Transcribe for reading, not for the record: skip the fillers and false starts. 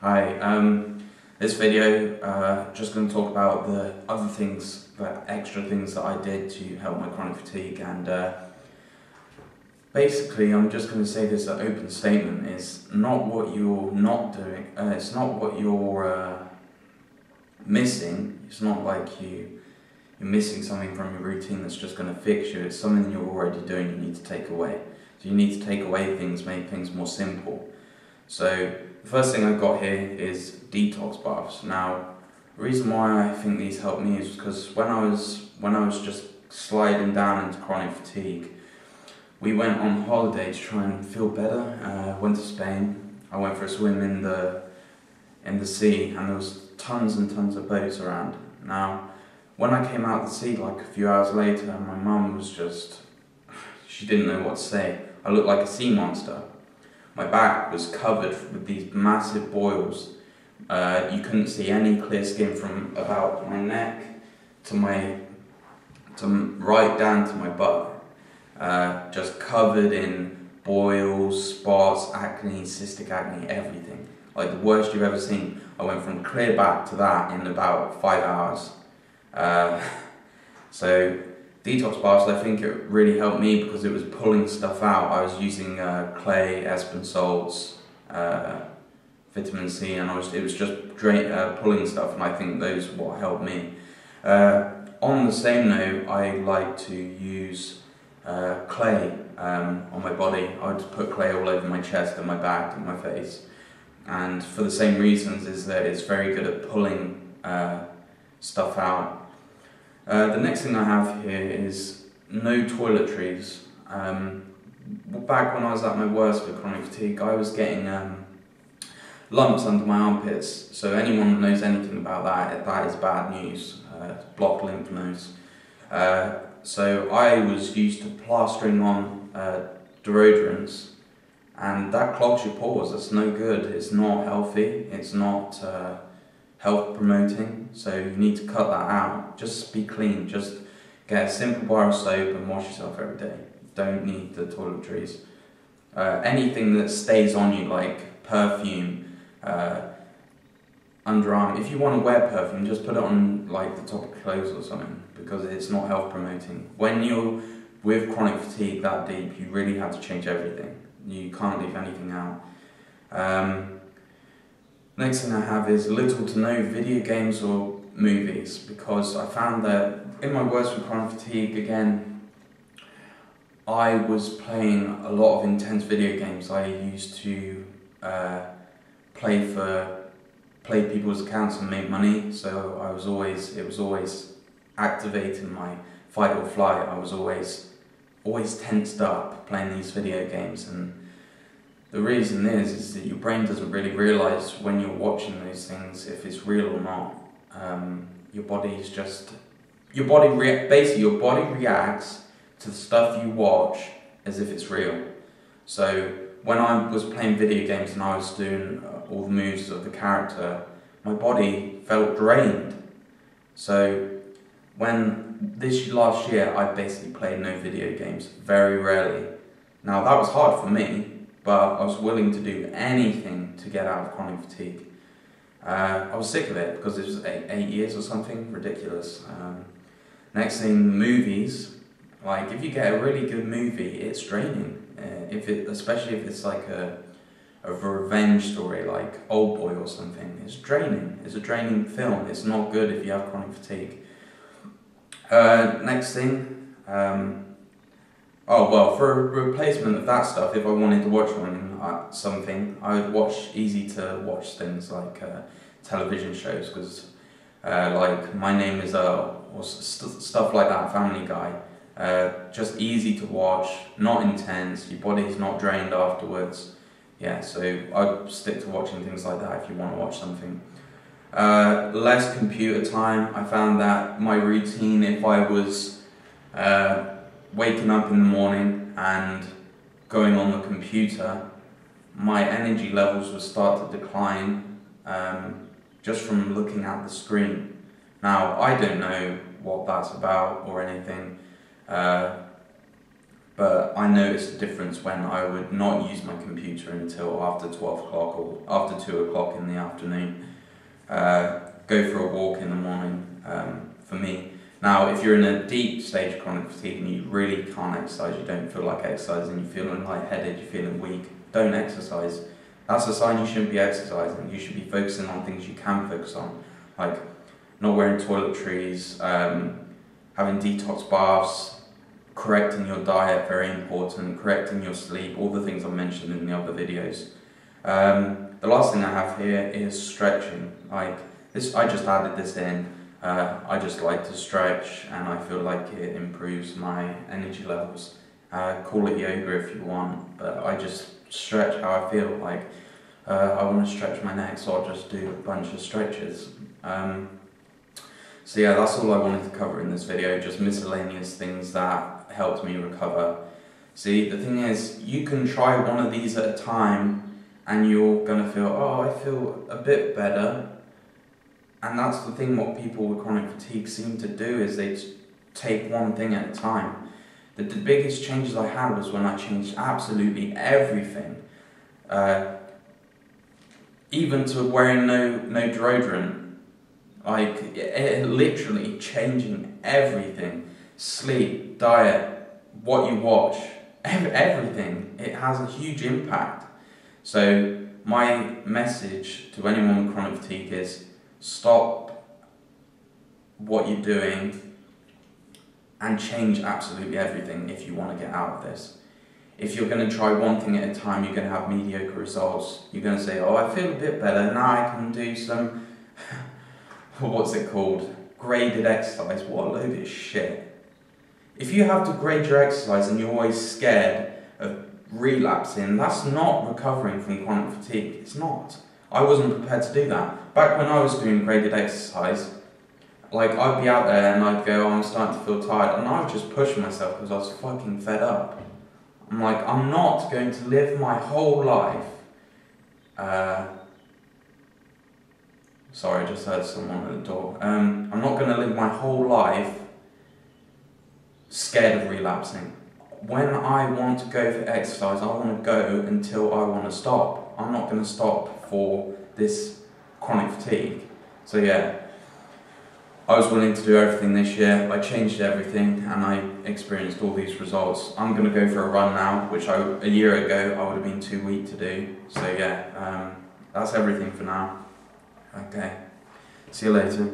Hi, this video, just going to talk about the other things, the extra things that I did to help my chronic fatigue, and basically I'm just going to say this, an open statement is not what you're not doing, it's not what you're missing. It's not like you're missing something from your routine that's just going to fix you. It's something you're already doing you need to take away. So you need to take away things, make things more simple. So the first thing I've got here is detox baths. Now, the reason why I think these help me is because when I was just sliding down into chronic fatigue, we went on holiday to try and feel better. Went to Spain. I went for a swim in the sea, and there was tons and tons of boats around. Now, when I came out of the sea, like a few hours later, my mum was just, she didn't know what to say. I looked like a sea monster. My back was covered with these massive boils. You couldn't see any clear skin from about my neck to right down to my butt. Just covered in boils, spots, acne, cystic acne, everything. Like the worst you've ever seen. I went from clear back to that in about 5 hours. So detox baths, I think it really helped me because it was pulling stuff out. I was using clay, Epsom salts, vitamin C, and it was just pulling stuff, and I think those are what helped me. On the same note, I like to use clay on my body. I would put clay all over my chest and my back and my face, and for the same reasons is that it's very good at pulling stuff out. The next thing I have here is no toiletries. Back when I was at my worst with chronic fatigue, I was getting lumps under my armpits. So anyone that knows anything about that, that is bad news. Blocked lymph nodes. So I was used to plastering on deodorants, and that clogs your pores. That's no good. It's not healthy. It's not health promoting, so you need to cut that out. Just be clean, just get a simple bar of soap and wash yourself every day. You don't need the toiletries. Anything that stays on you, like perfume, underarm, if you want to wear perfume, just put it on like the top of clothes or something, because it's not health promoting. When you're with chronic fatigue that deep, you really have to change everything. You can't leave anything out. Next thing I have is little to no video games or movies, because I found that in my worst with chronic fatigue, again, I was playing a lot of intense video games. I used to play people's accounts and make money, so it was always activating my fight or flight. I was always tensed up playing these video games, and the reason is that your brain doesn't really realise when you're watching those things if it's real or not. Your body reacts to the stuff you watch as if it's real. So when I was playing video games and I was doing all the moves of the character, my body felt drained. So when this last year, I basically played no video games, very rarely. Now that was hard for me, but I was willing to do anything to get out of chronic fatigue. I was sick of it because it was 8 years or something, ridiculous. Next thing, movies. Like if you get a really good movie, it's draining. Especially if it's like a revenge story, like Old Boy or something. It's draining. It's a draining film. It's not good if you have chronic fatigue. Next thing. Oh well, for a replacement of that stuff, if I wanted to watch something, I would watch easy to watch things like television shows, because like My Name Is Earl or stuff like that, Family Guy. Just easy to watch, not intense, your body's not drained afterwards. Yeah, so I'd stick to watching things like that if you want to watch something. Less computer time. I found that my routine, if I was waking up in the morning and going on the computer, my energy levels would start to decline just from looking at the screen. Now, I don't know what that's about or anything, but but I noticed a difference when I would not use my computer until after 12 o'clock or after 2 o'clock in the afternoon. Go for a walk in the morning, for me. Now, if you're in a deep stage of chronic fatigue and you really can't exercise, you don't feel like exercising, you're feeling lightheaded, you're feeling weak, don't exercise. That's a sign you shouldn't be exercising. You should be focusing on things you can focus on, like not wearing toiletries, having detox baths, correcting your diet, very important, correcting your sleep, all the things I mentioned in the other videos. The last thing I have here is stretching. Like this, I just added this in. I just like to stretch, and I feel like it improves my energy levels. Call it yoga if you want, but I just stretch how I feel. Like I want to stretch my neck, so I'll just do a bunch of stretches. So yeah, that's all I wanted to cover in this video, just miscellaneous things that helped me recover. See, the thing is, you can try one of these at a time and you're going to feel, oh, I feel a bit better. And that's the thing, what people with chronic fatigue seem to do is they take one thing at a time. The biggest changes I had was when I changed absolutely everything. Even to wearing no deodorant. Like, literally changing everything. Sleep, diet, what you watch, everything. It has a huge impact. So my message to anyone with chronic fatigue is stop what you're doing and change absolutely everything if you want to get out of this. If you're going to try one thing at a time, you're going to have mediocre results. You're going to say, oh, I feel a bit better, now I can do some what's it called? Graded exercise. What a load of shit. If you have to grade your exercise and you're always scared of relapsing, that's not recovering from chronic fatigue. It's not. I wasn't prepared to do that. Back when I was doing graded exercise, like I'd be out there and I'd go, oh, I'm starting to feel tired, and I would just push myself because I was fucking fed up. I'm like, I'm not going to live my whole life sorry, I just heard someone at the door. I'm not going to live my whole life scared of relapsing. When I want to go for exercise, I want to go until I want to stop. I'm not going to stop for this chronic fatigue. So yeah, I was willing to do everything this year. I changed everything and I experienced all these results. I'm going to go for a run now, which a year ago I would have been too weak to do. So yeah, that's everything for now. Okay, see you later.